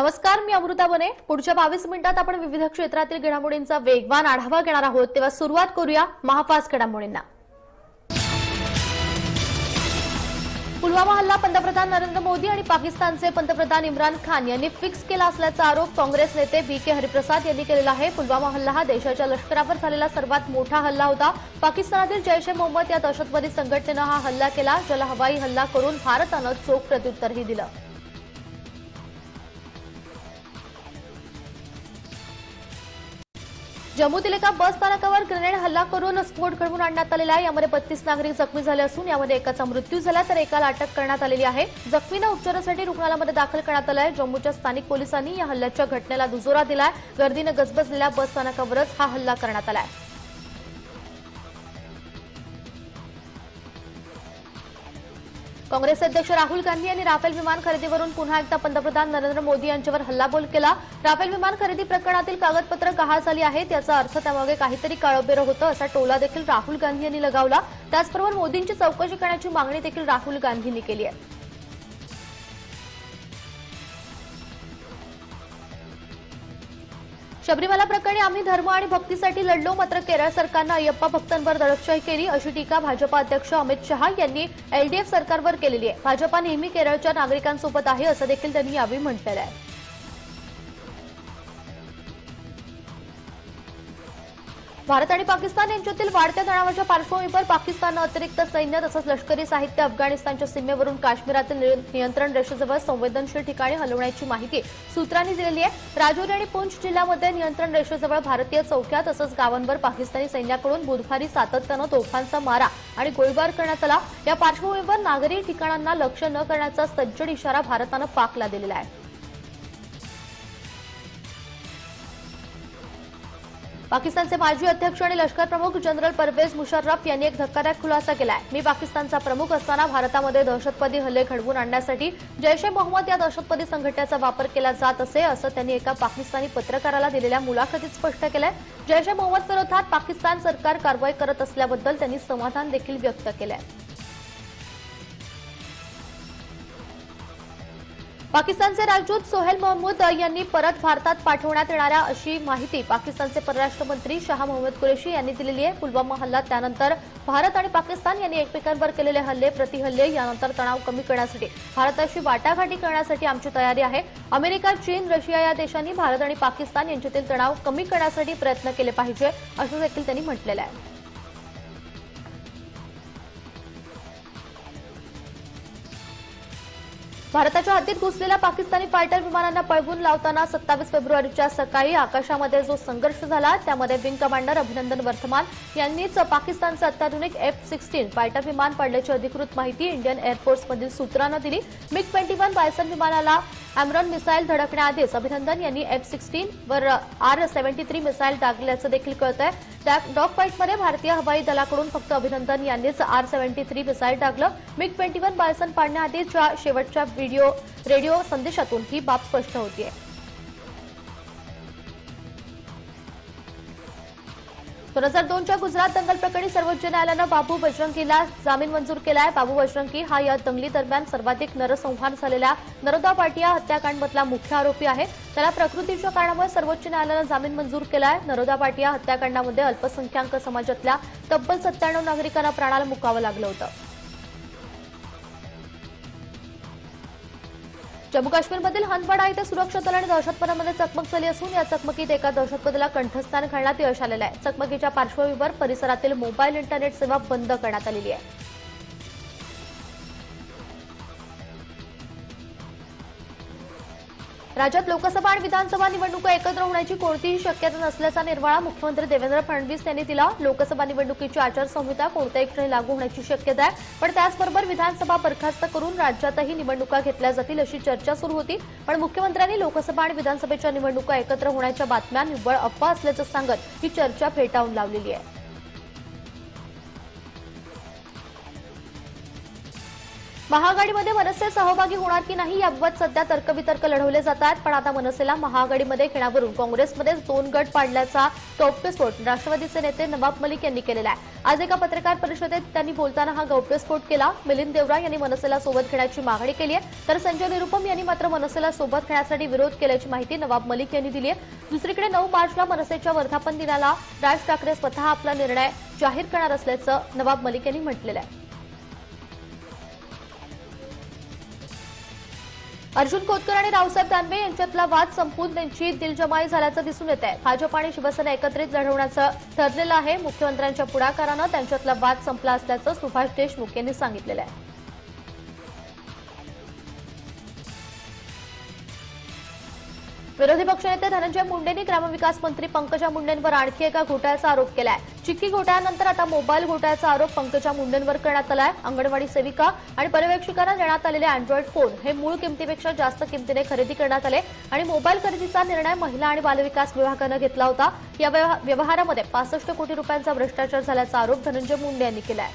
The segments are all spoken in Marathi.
नमस्कार, मी अमृता बने। पुढच्या 22 मिनिटात आपण विविध क्षेत्रातील घडामोडींचा वेगवान आढावा घेणार आहोत। तेव्हा सुरुवात करूया महापास घडामोडींना। पुलवामा हल्ला पंतप्रधान नरेंद्र मोदी आणि पाकिस्तानचे पंतप्रधान इम्रान खान यांनी फिक्स केला असल्याचा आरोप काँग्रेस नेते बी.के. हरिप्रसाद यांनी केलेला आहे। पुलवामा हल्ला हा देशाच्या लष्करावर झालेला सर्वात मोठा हल्ला होता। पाकिस्तानातील जैश-ए-मोहम्मद या दहशतवादी संघटनेनं हा हल्ला केला, ज्याला हवाई हल्ला करून भारतानं चोख प्रत्युत्तरही दिलं। जम्मूतील एका बस स्थानकावर ग्रेनेड हल्ला करून स्फोट घडवून आणण्यात आलेला आहे। यामध्ये 32 नागरिक जखमी झाले असून यामध्ये एकाचा मृत्यू झाला तर एकाला अटक करण्यात आलेली आहे। जखमींना उपचारासाठी रुग्णालयामध्ये दाखल करण्यात आलं आहे। जम्मूच्या स्थानिक पोलिसांनी या हल्ल्याच्या घटनेला दुजोरा दिलाय। गर्दीने गजबजलेल्या बस स्थानकावरच हा हल्ला करण्यात आलाय। काँग्रेस अध्यक्ष राहुल गांधी यांनी राफेल विमान खरेदीवरून पुन्हा एकदा पंतप्रधान नरेंद्र मोदी यांच्यावर हल्लाबोल केला। राफेल विमान खरेदी प्रकरणातील कागदपत्र गहाळ झाली आहेत, याचा अर्थ त्यामागे काहीतरी काळबेरं होतं असा टोला देखील राहुल गांधी यांनी लगावला। त्याचबरोबर मोदींची चौकशी करण्याची मागणी देखील राहुल गांधींनी केली आहे। शबरीमाला प्रकरणी आम्ही धर्म आणि भक्तीसाठी लढलो, मात्र केरळ सरकारनं अय्यप्पा भक्तांवर दडपशाही केली अशी टीका भाजपा अध्यक्ष अमित शहा यांनी एलडीएफ सरकारवर केलेली आहे। भाजपा नेहमी केरळच्या नागरिकांसोबत आहे असं देखील त्यांनी यावेळी म्हटलेलं आहे। भारत आणि पाकिस्तान यांच्यातील वाढत्या तणावाच्या पार्श्वभूमीवर पाकिस्ताननं अतिरिक्त सैन्य तसंच लष्करी साहित्य अफगाणिस्तानच्या सीमेवरून काश्मीरातील नियंत्रण रेषेजवळ संवेदनशील ठिकाणी हलवण्याची माहिती सूत्रांनी दिलेली आहे। राजौरी आणि पूंछ जिल्ह्यामध्ये नियंत्रण रेषेजवळ भारतीय चौक्या तसंच गावांवर पाकिस्तानी सैन्याकडून बुधवारी सातत्यानं तोफांचा मारा आणि गोळीबार करण्यात आला। या पार्श्वभूमीवर नागरी ठिकाणांना लक्ष्य न करण्याचा सज्जड इशारा भारतानं पाकला दिलेला आहे। पाकिस्तानचे माजी अध्यक्ष आणि लष्कर प्रमुख जनरल परवेज मुशर्रफ यांनी एक धक्कादायक खुलासा केला आहे। मी पाकिस्तानचा प्रमुख असताना भारतामध्ये दहशतवादी हल्ले घडवून आणण्यासाठी जैश-ए-मोहम्मद या दहशतवादी संघटनेचा वापर केला जात असे असं त्यांनी एका पाकिस्तानी पत्रकाराला दिलेल्या मुलाखतीत स्पष्ट केलंय। जैश-ए-मोहम्मद विरोधात पाकिस्तान सरकार कारवाई करत असल्याबद्दल त्यांनी समाधान देखील व्यक्त केलंय। पाकिस्तानचे राजदूत सोहेल महमूद यांनी परत भारतात पाठवण्यात येणाऱ्या अशी माहिती पाकिस्तानचे परराष्ट्र मंत्री शाह मोहम्मद कुरेशी यांनी दिलेली आहे। पुलवामा हल्ला त्यानंतर भारत आणि पाकिस्तान यांनी एकमेकांवर केलेले हल्ले प्रतिहल्ले यानंतर तणाव कमी करण्यासाठी भारताशी वाटाघाटी करण्यासाठी आमची तयारी आहे। अमेरिका, चीन, रशिया या देशांनी भारत आणि पाकिस्तान यांच्यातील तणाव कमी करण्यासाठी प्रयत्न केले पाहिजे असं देखील त्यांनी म्हटलेलं आहे। भारताच्या हद्दीत घुसलेल्या पाकिस्तानी फायटर विमानांना पळवून लावताना 27 फेब्रुवारीच्या सकाळी आकाशामध्ये जो संघर्ष झाला त्यामध्ये विंग कमांडर अभिनंदन वर्धमान यांनीच पाकिस्तानचं अत्याधुनिक F-16 फायटर विमान पडल्याची अधिकृत माहिती इंडियन एअरफोर्समधील सूत्रांना दिली। मिग-21 बायसन विमानाला एमरॉन मिसाईल धडकण्याआधीच अभिनंदन यांनी F-16 वर R-73 मिसाईल डागल्याचं देखील कळतंय। त्या डॉग फाईटमध्ये भारतीय हवाई दलाकडून फक्त अभिनंदन यांनीच R-73 मिसाईल डागलं। मिग-21 बायसन पाडण्याआधीच्या शेवटच्या रेडिओ संदेशातून ही बाब स्पष्ट होतीये। 2002च्या गुजरात दंगल प्रकरणी सर्वोच्च न्यायालयानं बाबू बजरंगीला जामीन मंजूर केलाय। बाबू बजरंगी हा या दंगली दरम्यान सर्वाधिक नरसंहार झालेल्या नरोदा पाटिया हत्याकांडमधला मुख्य आरोपी आहे। त्याला प्रकृतीच्या कारणामुळे सर्वोच्च न्यायालयानं जामीन मंजूर केलाय। नरोदा पाटिया हत्याकांडामध्ये अल्पसंख्याक समाजातल्या तब्बल 97 नागरिकांना प्राणाला मुकावं लागलं होतं। जम्मू काश्मीरमधील हंदवाडा इथे सुरक्षा दल आणि दहशतवाद्यांमध्ये चकमक झाली असून या चकमकीत एका दहशतवाद्याला कंठस्नान घालण्यात यश आलेलं आहे। चकमकीच्या पार्श्वभूमीवर परिसरातील मोबाईल इंटरनेट सेवा बंद करण्यात आलेली आहे। राज्यात लोकसभा आणि विधानसभा निवडणुका एकत्र होण्याची कोणतीही शक्यता नसल्याचा निर्वाळा मुख्यमंत्री देवेंद्र फडणवीस यांनी दिला। लोकसभा निवडणुकीची आचारसंहिता कोणत्याही क्षणी लागू होण्याची शक्यता आहे, पण त्याचबरोबर विधानसभा बरखास्त करून राज्यातही निवडणुका घेतल्या जातील अशी चर्चा सुरू होती। पण मुख्यमंत्र्यांनी लोकसभा आणि विधानसभेच्या निवडणुका एकत्र होण्याच्या बातम्या निव्वळ अफवा असल्याचं सांगत ही चर्चा फेटाळून लावलेली आहे। महाआघाडीमध्ये मनसे सहभागी होणार की नाही याबाबत सध्या तर्कवितर्क लढवले जात आहेत, पण आता मनसेला महाआघाडीमध्ये घेण्यावरून काँग्रेसमध्येच 2 गट पाडल्याचा गौप्यस्फोट राष्ट्रवादीचे नेते नवाब मलिक यांनी केलेला आहे। आज एका पत्रकार परिषदेत त्यांनी बोलताना हा गौप्यस्फोट केला। मिलिंद देवरा यांनी मनसेला सोबत घेण्याची मागणी केली आहे, तर संजय निरुपम यांनी मात्र मनसेला सोबत घेण्यासाठी विरोध केल्याची माहिती नवाब मलिक यांनी दिली आहे। दुसरीकडे 9 मार्चला मनसेच्या वर्धापन दिनाला राज ठाकरे स्वतः आपला निर्णय जाहीर करणार असल्याचं नवाब मलिक यांनी म्हटलेलं आहे। अर्जुन खोतकर आणि रावसाहेब दानवे यांच्यातला वाद संपून त्यांची दिलजमाई झाल्याचं दिसून येत आहे। भाजप आणि शिवसेना एकत्रित लढवण्याचं ठरलेलं आहे। मुख्यमंत्र्यांच्या पुढाकारानं त्यांच्यातला वाद संपला असल्याचं सुभाष देशमुख यांनी सांगितलेलं आहे। विरोधी पक्षनेते धनंजय मुंडेंनी ग्रामविकास मंत्री पंकजा मुंडेंवर आणखी एका घोटाळ्याचा आरोप केलाय। चिक्की घोटाळ्यानंतर आता मोबाईल घोटाळ्याचा आरोप पंकजा मुंडेंवर करण्यात आलाय। अंगणवाडी सेविका आणि पर्यवेक्षकांना देण्यात आलेले अँड्रॉइड फोन हे मूळ किमतीपेक्षा जास्त किमतीने खरेदी करण्यात आले आणि मोबाईल खरेदीचा निर्णय महिला आणि बालविकास विभागानं घेतला होता। या व्यवहारामध्ये 65 कोटी रुपयांचा भ्रष्टाचार झाल्याचा आरोप धनंजय मुंडे यांनी केलाय।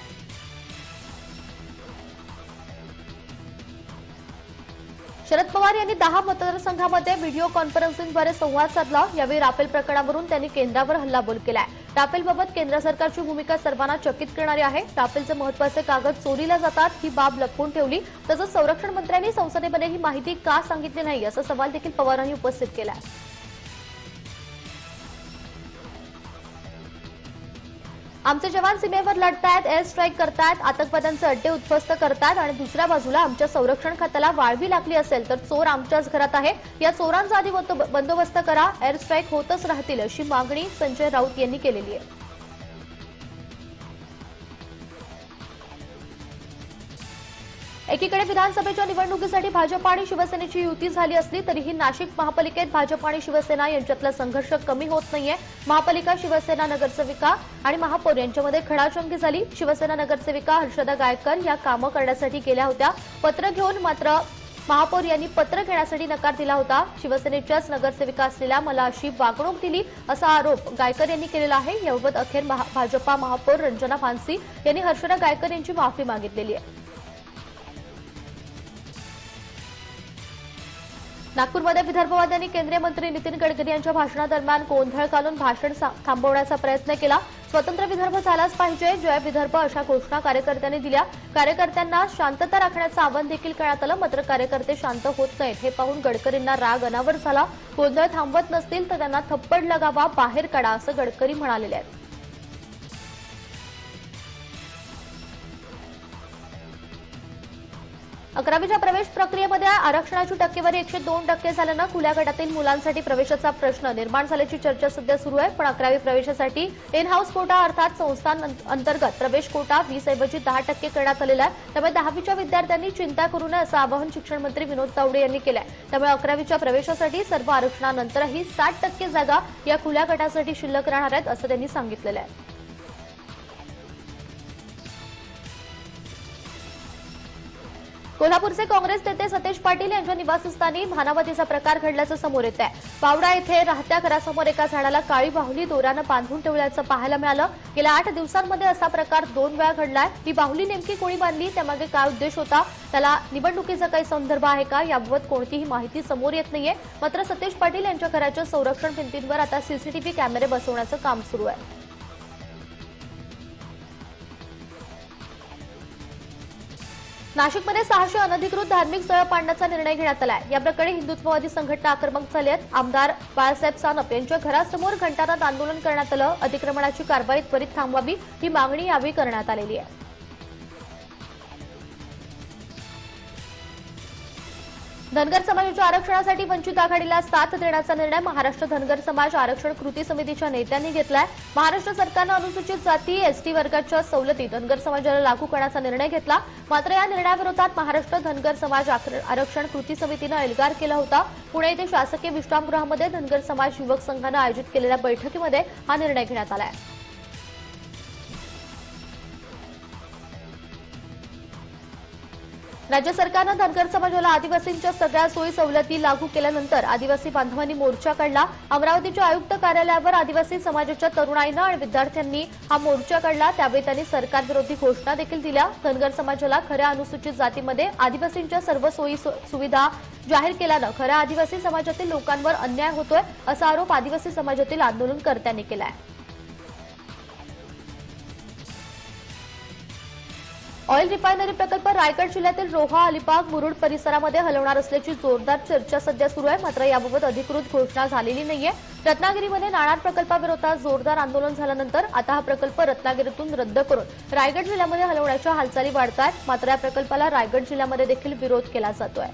शरद पवार यांनी 10 मतदारसंघांमध्ये व्हिडिओ कॉन्फरन्सिंगद्वारे संवाद साधला। यावेळी राफेल प्रकरणावरून त्यांनी केंद्रावर हल्लाबोल केलाय। राफेलबाबत केंद्र सरकारची भूमिका सर्वांना चकित करणारी आहे। राफेलचे महत्त्वाचे कागद चोरीला जातात ही बाब लपवून ठेवली, तसंच संरक्षण मंत्र्यांनी संसदेमध्ये ही माहिती का सांगितली नाही असा सवाल देखील पवारांनी उपस्थित केलाय। आमचे जवान सीमेवर लढतायत, एअर स्ट्राईक करतायत, आतंकवाद्यांचे अड्डे उद्ध्वस्त करतायत आणि दुसऱ्या बाजूला आमच्या संरक्षण खात्याला वाळवी लागली असेल तर चोर आमच्याच घरात आहे। या चोरांचा आधी बंदोबस्त करा, एअर स्ट्राईक होतच राहतील अशी मागणी संजय राऊत यांनी केलेली आहे। एकीकडे विधानसभेच्या निवडणुकीसाठी भाजप आणि शिवसेनेची युती झाली असली तरीही नाशिक महापालिकेत भाजप आणि शिवसेना यांच्यातला संघर्ष कमी होत नाहीये। महापालिका, शिवसेना नगरसेविका आणि महापौर यांच्यामध्ये खडाजंगी झाली। शिवसेना नगरसेविका हर्षदा गायकर या कामं करण्यासाठी गेल्या होत्या पत्र घेऊन, मात्र महापौर यांनी पत्र घेण्यासाठी नकार दिला होता। शिवसेनेच्याच नगरसेविका असलेल्या मला अशी वागणूक दिली असा आरोप गायकर यांनी केलेला आहे। याबाबत अखेर भाजपा महापौर रंजना फानसी यांनी हर्षदा गायकर यांची माफी मागितलेली आहे। नागपूरमध्ये विदर्भवाद्यांनी केंद्रीय मंत्री नितीन गडकरी यांच्या भाषणादरम्यान गोंधळ घालून भाषण थांबवण्याचा प्रयत्न केला। स्वतंत्र विदर्भ झालाच पाहिजे, जय विदर्भ अशा घोषणा कार्यकर्त्यांनी दिल्या। कार्यकर्त्यांना शांतता राखण्याचं आवाहन देखील करण्यात आलं, मात्र कार्यकर्ते शांत होत नाहीत हे पाहून गडकरींना राग अनावर झाला। गोंधळ थांबवत नसतील तर त्यांना थप्पड लगावा, बाहेर काढा असं गडकरी म्हणालेले आहेत। 11वीच्या प्रवेश प्रक्रियेमध्ये आरक्षणाची टक्केवारी 102% झाल्यानं खुल्या गटातील मुलांसाठी प्रवेशाचा प्रश्न निर्माण झाल्याची चर्चा सध्या सुरू आहे। पण 11वी प्रवेशासाठी इन हाऊस कोटा अर्थात संस्थान अंतर्गत प्रवेश कोटा 20 ऐवजी 10% करण्यात आलेला आहे। त्यामुळे 10वीच्या विद्यार्थ्यांनी चिंता करू नये असं आवाहन शिक्षण मंत्री विनोद तावडे यांनी केलं आहे। त्यामुळे 11वीच्या प्रवेशासाठी सर्व आरक्षणानंतरही 60% जागा या खुल्या गटासाठी शिल्लक राहणार आहेत असं त्यांनी सांगितलेलं आहे। कोल्हापूरचे काँग्रेस नेते सतेज पाटील यांच्या निवासस्थानी भानावतीचा प्रकार घडल्याचं समोर येत आहे। पावडा येथे राहत्या घरासमोर एका झाडाला काळी बाहुली दोऱ्यानं बांधून ठेवल्याचं पाहायला मिळालं। गेल्या 8 दिवसांमध्ये असा प्रकार 2 वेळा घडलाय। ही बाहुली नेमकी कोणी बांधली, त्यामागे काय उद्देश होता, त्याला निवडणुकीचा काही संदर्भ आहे का याबाबत कोणतीही माहिती समोर येत नाहीये। मात्र सतेज पाटील यांच्या घराच्या संरक्षण भिंतींवर आता सीसीटीव्ही कॅमेरे बसवण्याचं काम सुरू आहे। नाशिकमध्ये 600 अनधिकृत धार्मिक स्थळं पाडण्याचा निर्णय घेण्यात आलाय। या प्रकरणी हिंदुत्ववादी संघटना आक्रमक झाली आहेत। आमदार बाळासाहेब सानप यांच्या घरासमोर घंटानाद आंदोलन करण्यात आलं। अतिक्रमणाची कारवाई त्वरित थांबवावी ही मागणी यावेळी करण्यात आलेली आहे। धनगर समाजाच्या आरक्षणासाठी वंचित आघाडीला साथ देण्याचा निर्णय महाराष्ट्र धनगर समाज आरक्षण कृती समितीच्या नेत्यांनी घेतलाय। महाराष्ट्र सरकारनं अनुसूचित जाती एसटी वर्गाच्या सवलती धनगर समाजाला लागू करण्याचा निर्णय घेतला। मात्र या निर्णयाविरोधात महाराष्ट्र धनगर समाज आरक्षण कृती समितीनं एल्गार केला होता। पुणे येथे शासकीय विश्रामगृहामध्ये धनगर समाज युवक संघानं आयोजित केलेल्या बैठकीमध्ये हा निर्णय घेण्यात आला आहे। राज्य सरकारनं धनगर समाजाला आदिवासींच्या सगळ्या सोयी सवलती लागू केल्यानंतर आदिवासी बांधवांनी मोर्चा काढला। अमरावतीच्या आयुक्त कार्यालयावर आदिवासी समाजाच्या तरुणाईनं आणि विद्यार्थ्यांनी हा मोर्चा काढला। त्यावेळी त्यांनी सरकारविरोधी घोषणा देखील दिल्या। धनगर समाजाला खऱ्या अनुसूचित जातीमध्ये आदिवासींच्या सर्व सोयी सुविधा जाहीर केल्यानं खऱ्या आदिवासी समाजातील लोकांवर अन्याय होतोय असा आरोप आदिवासी समाजातील आंदोलनकर्त्यांनी केलाय। ऑइल रिफायनरी प्रकल्प रायगड जिल्ह्यातील रोहा, अलिबाग, मुरुड परिसरामध्ये हलवणार असल्याची जोरदार चर्चा सध्या सुरू आहे। मात्र याबाबत अधिकृत घोषणा झालेली नाहीये। रत्नागिरीमध्ये नाणार प्रकल्पाविरोधात जोरदार आंदोलन झाल्यानंतर आता हा प्रकल्प रत्नागिरीतून रद्द करून रायगड जिल्ह्यामध्ये हलवण्याच्या हालचाली वाढत आहेत। मात्र या प्रकल्पाला रायगड जिल्ह्यामध्ये देखील विरोध केला जातोय।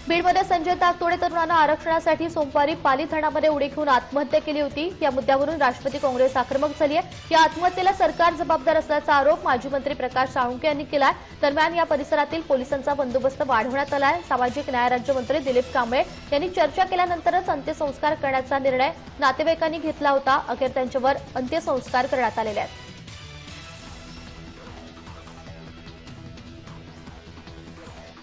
बीडमध्ये संजय ताकतोडे तरुणानं आरक्षणासाठी सोमवारी पाली धरणामध्ये उडी घेऊन आत्महत्या केली होती। या मुद्द्यावरून राष्ट्रवादी काँग्रेस आक्रमक झाली आहे। या आत्महत्येला सरकार जबाबदार असल्याचा आरोप माजी मंत्री प्रकाश साळुंखे यांनी केलाय। दरम्यान या परिसरातील पोलिसांचा बंदोबस्त वाढवण्यात आलाय। सामाजिक न्याय राज्यमंत्री दिलीप कांबळे यांनी चर्चा केल्यानंतरच अंत्यसंस्कार करण्याचा निर्णय नातेवाईकांनी घेतला होता। अखेर त्यांच्यावर अंत्यसंस्कार करण्यात आलेले आहेत।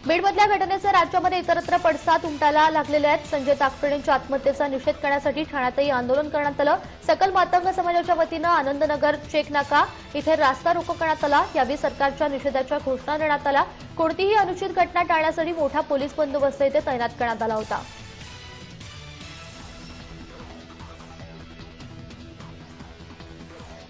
बीडमधल्या घटनेचे राज्यामध्ये इतरत्र पडसाद उमटायला लागलेले आहेत। संजय ताकतोडेंच्या आत्महत्येचा निषेध करण्यासाठी ठाण्यातही आंदोलन करण्यात आलं। सकल मातंग समाजाच्या वतीनं आनंदनगर चेक नाका इथे रास्ता रोको करण्यात आला। यावेळी सरकारच्या निषेधाच्या घोषणा देण्यात आल्या। कोणतीही अनुचित घटना टाळण्यासाठी मोठा पोलीस बंदोबस्त इथे तैनात करण्यात आला होता।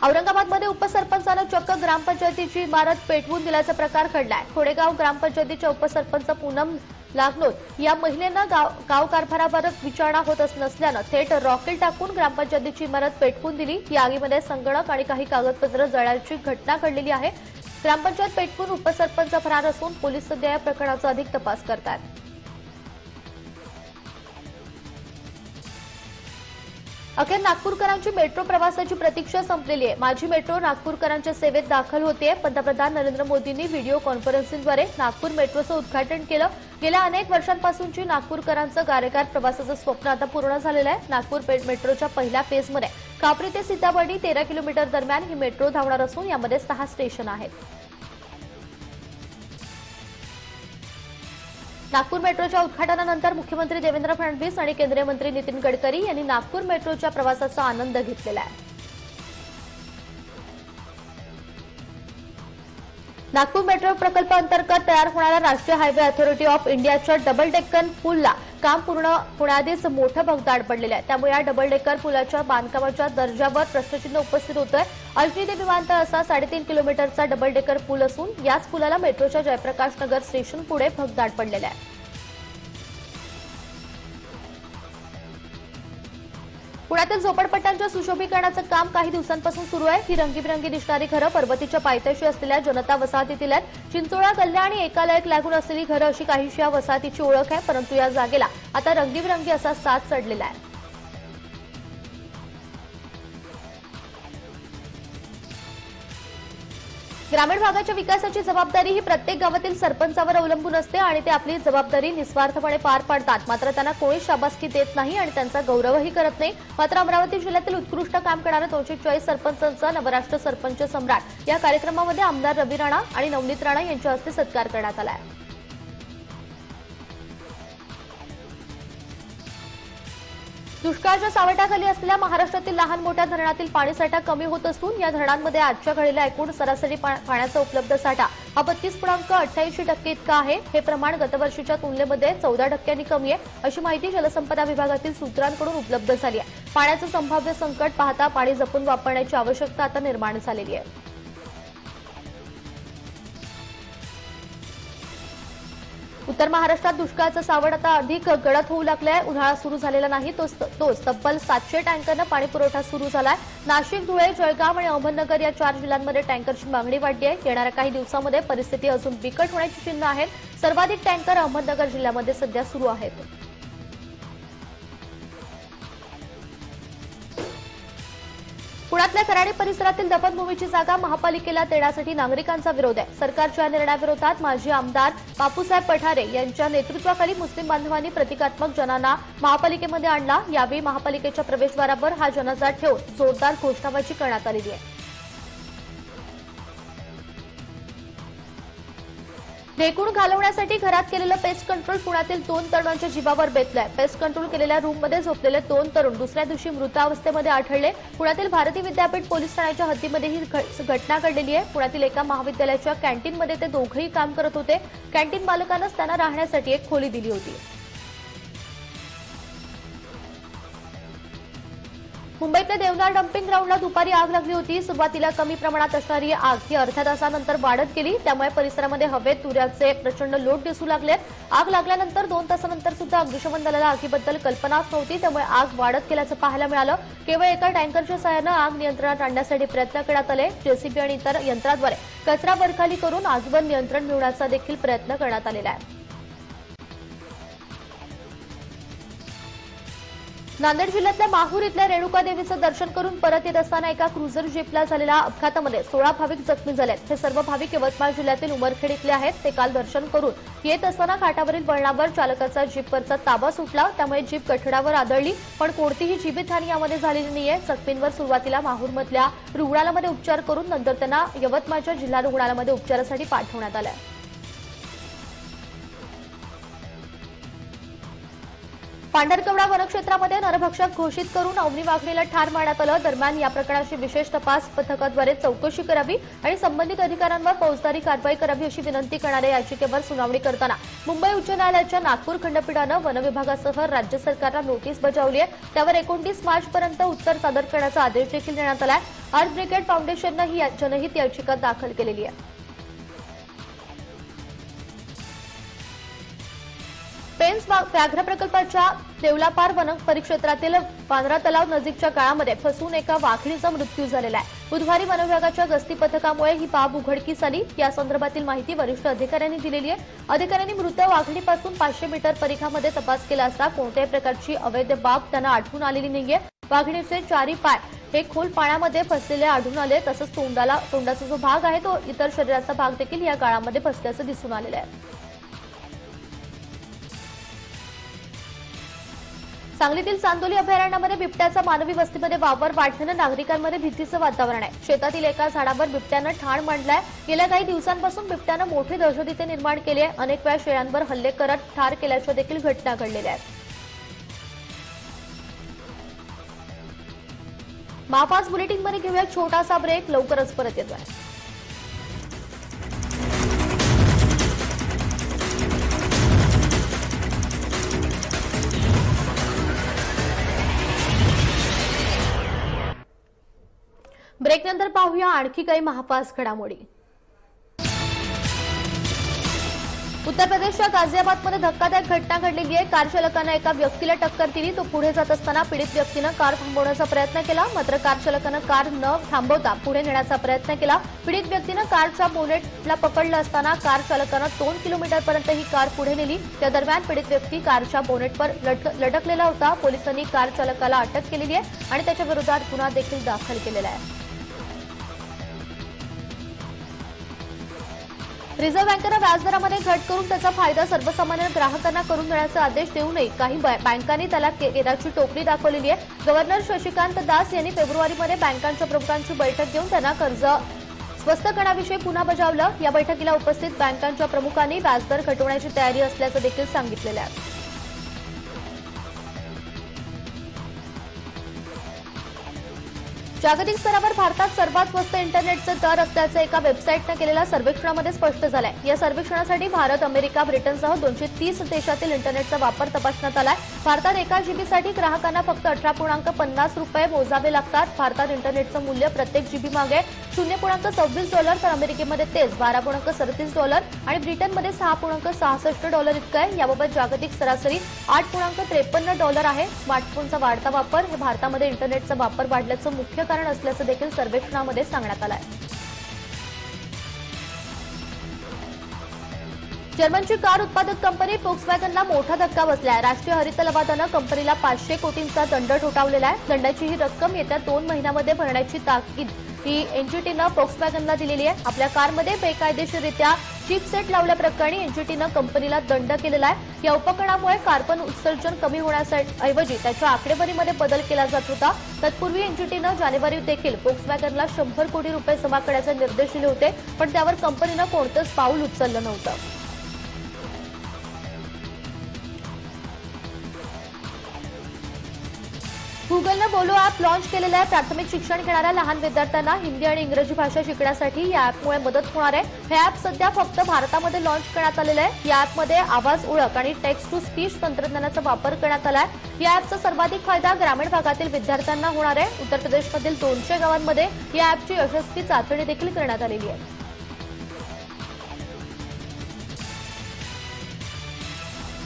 औरंगाबादमध्ये उपसरपंचानं चक्क ग्रामपंचायतीची इमारत पेटवून दिल्याचा प्रकार घडलाय। खोडेगाव ग्रामपंचायतीच्या उपसरपंच पूनम लागनोत या महिलेनं गाव कारभारावर विचारणा होत नसल्यानं थेट रॉकेल टाकून ग्रामपंचायतीची इमारत पेटवून दिली। या आगीमध्ये संगणक आणि काही कागदपत्र जळल्याची घटना घडलेली आहे। ग्रामपंचायत पेटवून उपसरपंच फरार असून पोलीस सध्या या प्रकरणाचा अधिक तपास करतात। अखेर नागपूरकरांची मेट्रो प्रवासाची प्रतीक्षा संपलेली आहे। माझी मेट्रो नागपूरकरांच्या सेवेत दाखल होतेय। पंतप्रधान नरेंद्र मोदींनी व्हिडिओ कॉन्फरन्सिंगद्वारे नागपूर मेट्रोचं उद्घाटन केलं। गेल्या अनेक वर्षांपासूनची नागपूरकरांचं कार्यकार प्रवासाचं स्वप्न आता पूर्ण झालेलं आहे। नागपूर मेट्रोच्या पहिल्या फेजमध्ये खापरी ते सीताबर्डी 13 किलोमीटर दरम्यान ही मेट्रो धावणार असून यामध्ये 6 स्टेशन आहेत। नागपूर मेट्रोच्या उद्घाटनानंतर मुख्यमंत्री देवेंद्र फडणवीस आणि केंद्रीय मंत्री नितीन गडकरी यांनी नागपूर मेट्रोच्या प्रवासाचा आनंद घेतलेला आहे। नागपूर मेट्रो प्रकल्पाअंतर्गत तयार होणाऱ्या राष्ट्रीय हायवे अथॉरिटी ऑफ इंडियाच्या डबल डेक्कन पूलला काम पूर्ण होण्याआधीच मोठं भगदाड पडलेलं आहे। त्यामुळे या डबल डेकर पुलाच्या बांधकामाच्या दर्जावर प्रश्नचिन्ह उपस्थित होतोय। अजनी ते विमानतळ असा 3.5 किलोमीटरचा डबल डेकर पूल असून याच पुलाला मेट्रोच्या जयप्रकाश नगर स्टेशन पुढे भगदाड पडलेला आहे। पुण्यातील झोपडपट्ट्यांच्या सुशोभीकरणाचं काम काही दिवसांपासून सुरू आहे। ही रंगीबिरंगी दिसणारी घरं पर्वतीच्या पायथ्याशी असलेल्या जनता वसाहतीतील आहेत। चिंचोळा, गल्ल्या आणि एकाला एक लागून असलेली घरं अशी काहीशी या वसाहतीची ओळख आहे। परंतु या जागेला आता रंगीबिरंगी असा साज चढलेला आहे। ग्रामीण भागाच्या विकासाची जबाबदारी ही प्रत्येक गावातील सरपंचावर अवलंबून असते आणि ते आपली जबाबदारी निस्वार्थपणे पार पाडतात। मात्र त्यांना कोणी शाबासकी देत नाही आणि त्यांचा गौरवही करत नाही। मात्र अमरावती जिल्ह्यातील उत्कृष्ट काम करणाऱ्या 240 सरपंचांचा नवराष्ट्र सरपंच सम्राट या कार्यक्रमामध्ये आमदार रवी राणा आणि नवनीत राणा यांच्या हस्ते सत्कार करण्यात आला आहे। दुष्काळाच्या सावटाखाली असलेल्या महाराष्ट्रातील लहान मोठ्या धरणातील पाणीसाठा कमी होत असून या धरणांमध्ये आजच्या घडीला एकूण सरासरी पाण्याचा उपलब्ध साठा हा 32.88% इतका आहे। हे प्रमाण गतवर्षीच्या तुलनेमध्ये 14% कमी आहे, अशी माहिती जलसंपदा विभागातील सूत्रांकडून उपलब्ध झाली आहे। पाण्याचं संभाव्य संकट पाहता पाणी जपून वापरण्याची आवश्यकता आता निर्माण झालेली आहे। उत्तर महाराष्ट्रात दुष्काळाचं सावट आता अधिक गडद होऊ लागलंय। उन्हाळा सुरू झालेला नाही, तोच तब्बल 700 टँकरनं पाणीपुरवठा सुरू झालाय। नाशिक, धुळे, जळगाव आणि अहमदनगर या 4 जिल्ह्यांमध्ये टँकरची मागणी वाढली आहे। येणाऱ्या काही दिवसांमध्ये परिस्थिती अजून बिकट होण्याची चिन्ह आहेत। सर्वाधिक टँकर अहमदनगर जिल्ह्यामध्ये सध्या सुरू आहेत। पुण्यातल्या कराडी परिसरातील दफनभूमीची जागा महापालिकेला देण्यासाठी नागरिकांचा विरोध आहे। सरकारच्या निर्णयाविरोधात माजी आमदार बापूसाहेब पठारे यांच्या नेतृत्वाखाली मुस्लिम बांधवांनी प्रतिकात्मक जनाना महापालिकेमध्ये आणला। यावेळी महापालिकेच्या प्रवेशद्वारावर हा जनाजा ठेवून जोरदार घोषणाबाजी करण्यात आलेली आहे। ढेकूण घालवण्यासाठी घरात केलेलं पेस्ट कंट्रोल पुण्यातील 2 तरुणांच्या जीवावर बेतलंय। पेस्ट कंट्रोल केलेल्या रूममध्ये झोपलेले 2 तरुण दुसऱ्या दिवशी मृतावस्थेमध्ये आढळले। पुण्यातील भारती विद्यापीठ पोलीस ठाण्याच्या हद्दीमध्ये ही घटना घडलेली आहे। पुण्यातील एका महाविद्यालयाच्या कॅन्टीनमध्ये ते दोघंही काम करत होते। कॅन्टीन मालकानंच त्यांना राहण्यासाठी एक खोली दिली होती। मुंबईतल्या देवनार डम्पिंग ग्राउंडला दुपारी आग लागली होती। सुरुवातीला कमी प्रमाणात असणारी आग ही अर्ध्या तासानंतर वाढत गेली, त्यामुळे परिसरामध्ये हवेत धुराचे प्रचंड लोट दिसू लागले। आग लागल्यानंतर 2 तासानंतर सुद्धा अग्निशमन दलाला आगीबद्दल कल्पनाच नव्हती, त्यामुळे आग वाढत गेल्याचं पाहायला मिळालं। केवळ एका टँकरच्या सहाय्यानं आग नियंत्रणात आणण्यासाठी प्रयत्न करण्यात आले। जेसीबी आणि इतर यंत्राद्वारे कचरा वरखाली करून आगीवर नियंत्रण मिळवण्याचा देखील प्रयत्न करण्यात आलेला आहे। नांदेड जिल्ह्यातल्या माहूर इथल्या रेणुका देवीचं दर्शन करून परत येत असताना एका क्रुझर जीपला झालेल्या अपघातामध्ये 16 भाविक जखमी झालेत। हे सर्व भाविक यवतमाळ जिल्ह्यातील उमरखेड इथले आहेत। ते काल दर्शन करून येत असताना घाटावरील वळणावर चालकाचा जीपवरचा ताबा सुटला, त्यामुळे जीप कठड्यावर आदळली, पण कोणतीही जीवितहानी यामध्ये झालेली नाहीये। जखमींवर सुरुवातीला माहूरमधल्या रुग्णालयामध्ये उपचार करून नंतर त्यांना यवतमाळच्या जिल्हा रुग्णालयामध्ये उपचारासाठी पाठवण्यात आलं। पांढरकवडा वनक्षेत्रामध्ये नरभक्षक घोषित करून अवनी वाघिणीला ठार मारण्यात आलं। दरम्यान या प्रकरणाची विशेष तपास पथकाद्वारे चौकशी करावी आणि संबंधित अधिकाऱ्यांवर फौजदारी कारवाई करावी अशी विनंती करणाऱ्या याचिकेवर सुनावणी करताना मुंबई उच्च न्यायालयाच्या नागपूर खंडपीठानं वन विभागासह राज्य सरकारला नोटीस बजावली आहे। त्यावर 29 मार्चपर्यंत उत्तर सादर करण्याचा आदेश देखील देण्यात आला आहे। अर्थ ब्रिगेड फाउंडेशननं ही जनहित याचिका दाखल केलेली आहे। पेन्स व्याघ्र प्रकल्पाच्या देवलापार वन परिक्षेत्रातील पांढरा तलाव नजीकच्या गाळामध्ये फसून एका वाघिणीचा मृत्यू झालेला आहे। बुधवारी वन विभागाच्या गस्ती पथकामुळे ही बाब उघडकीस आली। या संदर्भातील माहिती वरिष्ठ अधिकाऱ्यांनी दिलेली आहे। अधिकाऱ्यांनी मृत वाघिणीपासून 500 मीटर परिघामध्ये तपास केला असता कोणत्याही प्रकारची अवैध बाब त्यांना आढळून आलेली नाहीये। वाघिणीचे 4 पाय हे खोल पाण्यामध्ये फसलेले आढळून आले, तसंच तोंडाचा जो भाग आहे तो इतर शरीराचा भाग देखील या गाळामध्ये फसल्याचं दिसून आलेलं आहे। सांगलीतील चांदोली अभयारण्यामध्ये बिबट्याचा मानवी वस्तीमध्ये वावर वाढल्यानं नागरिकांमध्ये भीतीचं वातावरण आहे। शेतातील एका झाडावर बिबट्यानं ठाण मांडलाय। गेल्या काही दिवसांपासून बिबट्यानं मोठी दहशत इथे निर्माण केली आहे। अनेक वेळा शेळ्यांवर हल्ले करत ठार केल्याच्या देखील घटना घडलेल्या आहेत। महापास बुलेटिनमध्ये घेऊया छोटासा ब्रेक, लवकरच परत येतोय। ब्रेकनंतर पाहूया आणखी काही महापास घडामोडी। उत्तर प्रदेशच्या गाझियाबादमध्ये धक्कादायक घटना घडलेली आहे। कार चालकानं एका व्यक्तीला टक्कर दिली। तो पुढे जात असताना पीडित व्यक्तीनं कार थांबवण्याचा प्रयत्न केला, मात्र कार चालकानं कार न थांबवता पुढे नेण्याचा प्रयत्न केला। पीडित व्यक्तीनं कारच्या बोनेटला पकडलं असताना कार चालकानं 2 किलोमीटरपर्यंत ही कार पुढे नेली। त्या दरम्यान पीडित व्यक्ती कारच्या बोनेटवर लटकलेला होता। पोलिसांनी कार चालकाला अटक केलेली आहे आणि त्याच्या विरोधात गुन्हा देखील दाखल केलेला आहे। रिझर्व्ह बँकेनं व्याजदरामध्ये घट करून त्याचा फायदा सर्वसामान्य ग्राहकांना करून देण्याचे आदेश देऊनही काही बँकांनी त्याला केराची टोपली दाखवलेली आहे। गव्हर्नर शशिकांत दास यांनी फेब्रुवारीमध्ये बँकांच्या प्रमुखांची बैठक घेऊन त्यांना कर्ज स्वस्त करण्याविषयी पुन्हा बजावलं। या बैठकीला उपस्थित बँकांच्या प्रमुखांनी व्याजदर घटवण्याची तयारी असल्याचं देखील सांगितलेलं आहे। जागतिक स्तरावर भारतात सर्वात स्वस्त इंटरनेटचे दर असल्याचं एका वेबसाईटनं केलेल्या सर्वेक्षणामध्ये स्पष्ट झालंय। या सर्वेक्षणासाठी भारत, अमेरिका, ब्रिटनसह 230 देशातील इंटरनेटचा वापर तपासण्यात आलाय। भारतात 1 जीबीसाठी ग्राहकांना फक्त 18.50 रुपये मोजावे लागतात। भारतात इंटरनेटचं मूल्य प्रत्येक जीबी मागे $0.26 तर अमेरिकेमध्ये तेच $12.37 आणि ब्रिटनमध्ये $6.66 इतकं आहे। याबाबत जागतिक सरासरी $8.53 आहे। स्मार्टफोनचा वाढता वापर हे भारतामध्ये इंटरनेटचा वापर वाढल्याचं मुख्य कारण असल्याचं देखील सर्वेक्षणामध्ये सांगण्यात आलं आहे। जर्मनची कार उत्पादक कंपनी फोक्सवॅगनला मोठा धक्का बसलाय। राष्ट्रीय हरित लवादानं कंपनीला 500 कोटींचा दंड ठोठावलेला आहे। दंडाची ही रक्कम येत्या 2 महिन्यांमध्ये भरण्याची ताकीद ही एनजीटीनं फोक्सवॅगनला दिलेली आहे। आपल्या कारमध्ये बेकायदेशीररित्या चिपसेट लावल्याप्रकरणी एनजीटीनं कंपनीला दंड केलेला आहे। या उपकरणामुळे कार्बन उत्सर्जन कमी होण्याऐवजी त्याच्या आकडेवारीमध्ये बदल केला जात होता। तत्पूर्वी एनजीटीनं जानेवारीत देखील फोक्सवॅगनला 100 कोटी रुपये जमा करण्याचे निर्देश दिले होते, पण त्यावर कंपनीनं कोणतंच पाऊल उचललं नव्हतं। गुगलनं बोलो ॲप लॉन्च केलेलं आहे. प्राथमिक शिक्षण घेणाऱ्या लहान विद्यार्थ्यांना हिंदी आणि इंग्रजी भाषा शिकण्यासाठी या ॲपमुळे मदत होणार आहे. हे ॲप सध्या फक्त भारतामध्ये लॉन्च करण्यात आलेलं आहे. या ॲपमध्ये आवाज ओळख आणि टेक्स्ट टू स्पीच तंत्रज्ञानाचा वापर करण्यात आला आहे. या ॲपचा सर्वाधिक फायदा ग्रामीण भागातील विद्यार्थ्यांना होणार आहे. उत्तर प्रदेशमधील 200 गावांमध्ये या ॲपची यशस्वी चाचणी देखील करण्यात आलेली आहे.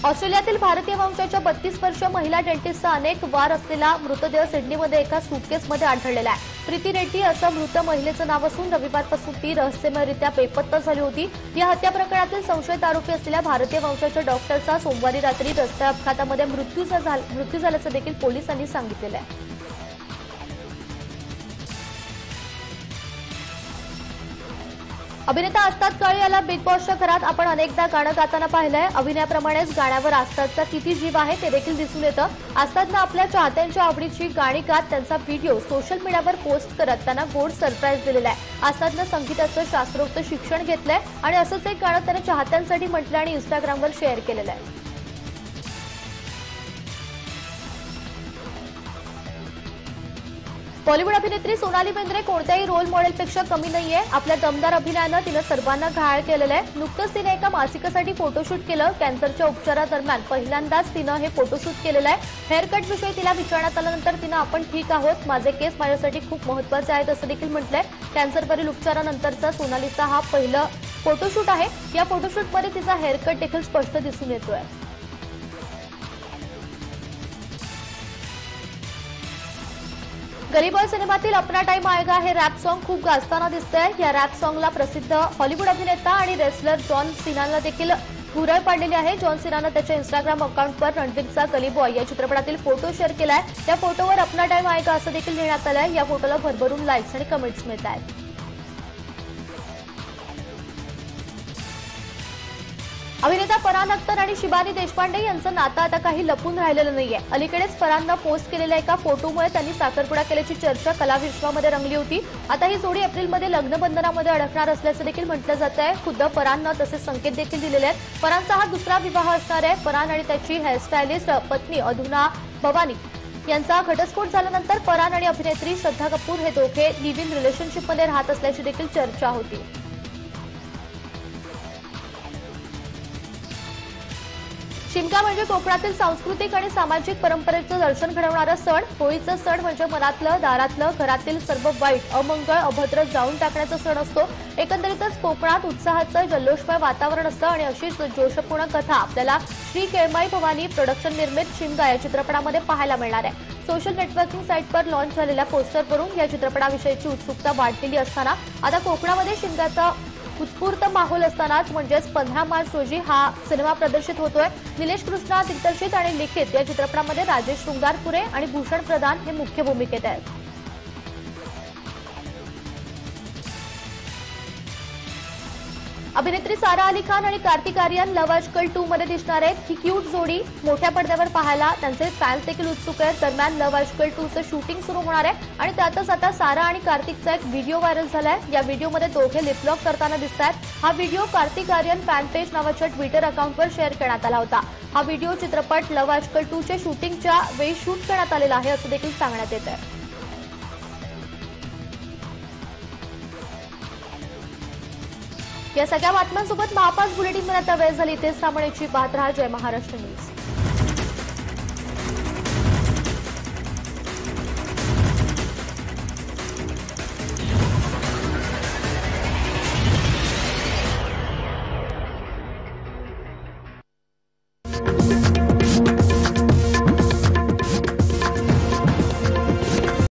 ऑस्ट्रेलियातील भारतीय वंशाच्या 32 वर्षीय महिला डेंटिस्टचा अनेक वार असलेला मृतदेह सिडनीमध्ये एका सूटकेसमध्ये आढळलेला आहे. प्रीती रेड्डी असं मृत महिलेचं नाव असून रविवारपासून ती रहस्यमयरित्या बेपत्ता झाली होती. या हत्या प्रकरणातील संशयित आरोपी असलेल्या भारतीय वंशाच्या डॉक्टरचा सोमवारी रात्री रस्ते अपघातामध्ये मृत्यू झाल्याचं देखील पोलिसांनी सांगितलेलं आहे. अभिनेता आस्ताद काळे याला बिग बॉसच्या घरात आपण अनेकदा गाणं गाताना पाहिलंय. अभिनयाप्रमाणेच गाण्यावर आस्तादचा किती जीव आहे ते देखील दिसून येतं. आस्तादनं आपल्या चाहत्यांच्या आवडीची गाणी गात त्यांचा व्हिडिओ सोशल मीडियावर पोस्ट करत त्यांना गोड सरप्राईज दिलेला आहे. आस्तादनं संगीताचं शास्त्रोक्त शिक्षण घेतलंय आणि असंच एक गाणं त्यानं चाहत्यांसाठी म्हटलं आणि इंस्टाग्रामवर शेअर केलेलं आहे. बॉलिवूड अभिनेत्री सोनाली बेंद्रे कोणत्याही रोल मॉडेलपेक्षा कमी नाहीये. आपल्या दमदार अभिनयानं तिनं सर्वांना घायल केलेलं आहे. नुकतंच तिने एका मासिकासाठी फोटोशूट केलं. कॅन्सरच्या उपचारादरम्यान पहिल्यांदाच तिनं हे फोटोशूट केलेलं आहे. हेअरकट विषयी तिला विचारण्यात आल्यानंतर तिनं आपण ठीक आहोत, माझे केस माझ्यासाठी खूप महत्वाचे आहेत असं देखील म्हटलंय. कॅन्सरवरील उपचारानंतरचा सोनालीचा हा पहिलं फोटोशूट आहे. या फोटोशूटमध्ये तिचा हेअरकट देखील स्पष्ट दिसून येतोय. गली बॉय सिनेमातील अपना टाइम आएगा हे रॅप सॉन्ग खूप गाजताना दिसतंय. या रॅप सॉन्गला प्रसिद्ध हॉलिवूड अभिनेता आणि रेसलर जॉन सिनाला देखील भुरळ पाडलेली आहे. जॉन सिनानं त्याच्या इंस्टाग्राम अकाउंटवर रणवीरचा गली बॉय या चित्रपटातील फोटो शेअर केलाय. या फोटोवर अपना टाइम आएगा असं देखील लिहिण्यात आलंय. या फोटोला भरभरून लाईक्स आणि कमेंट्स मिळत आहेत. अभिनेता फरहान अख्तर आणि शिबानी देशपांडे यांचं नातं आता काही लपून राहिलेलं नाहीये. अलीकडेच फरहाननं पोस्ट केलेल्या एका फोटोमुळे त्यांनी साखरपुडा केल्याची चर्चा कलाविश्वामध्ये रंगली होती. आता ही जोडी एप्रिलमध्ये लग्नबंधनामध्ये अडकणार असल्याचं देखील म्हटलं जात आहे. खुद्द फरहाननं तसे संकेत देखील दिलेले आहेत. फरहानचा हा दुसरा विवाह असणार आहे. फरहान आणि त्याची हेअरस्टायलिस्ट पत्नी अधुना भवानी यांचा घटस्फोट झाल्यानंतर फरहान आणि अभिनेत्री श्रद्धा कपूर हे दोघे लिव्ह इन रिलेशनशिपमध्ये राहत असल्याची देखील चर्चा होती. शिमगा म्हणजे कोकणातील सांस्कृतिक आणि सामाजिक परंपरेचं दर्शन घडवणारा सण. होळीचा सण म्हणजे मनातलं, दारातलं, घरातील सर्व वाईट, अमंगळ, अभद्र जाळून टाकण्याचा सण असतो. एकंदरीतच कोकणात उत्साहाचं जल्लोषमय वातावरण असतं आणि अशीच जोशपूर्ण कथा आपल्याला श्री केळमाई भवानी प्रोडक्शन निर्मित शिमगा या चित्रपटामध्ये पाहायला मिळणार आहे. सोशल नेटवर्किंग साईटवर लॉन्च झालेल्या पोस्टरवरून या चित्रपटाविषयीची उत्सुकता वाढलेली असताना आता कोकणामध्ये शिमग्याचा उत्स्फूर्त माहोल असतानाच म्हणजेच 15 मार्च रोजी हा सिनेमा प्रदर्शित होतोय. निलेश कृष्णा दिग्दर्शित आणि लिखित या चित्रपटामध्ये राजेश शृंगारपुरे आणि भूषण प्रधान हे मुख्य भूमिकेत आहेत. अभिनेत्री सारा अली खान आणि कार्तिक आर्यन लव्ह आजकल 2 मध्ये दिसणार आहेत. ही क्यूट जोडी मोठ्या पडद्यावर पाहायला त्यांचे फॅन्स देखील उत्सुक आहेत. दरम्यान लव्ह आजकल 2चं शूटिंग सुरू होणार आहे आणि त्यातच आता सारा आणि कार्तिकचा एक व्हिडिओ व्हायरल झालाय. या व्हिडिओमध्ये दोघे लिपलॉक करताना दिसत आहेत. हा video Kartik Aaryan fan page नावाच्या ट्विटर अकाउंटवर शेअर करण्यात आला होता. हा व्हिडिओ चित्रपट लव्ह आजकल 2च्या शूटिंगच्या वेळी शूट करण्यात आलेला आहे असं देखील सांगण्यात येत आहे. या सगळ्या बातम्यांसोबत महापास बुलेटिनमध्ये आता वेळ झाली. तेच थांबण्याची पाहत रहा जय महाराष्ट्र न्यूज.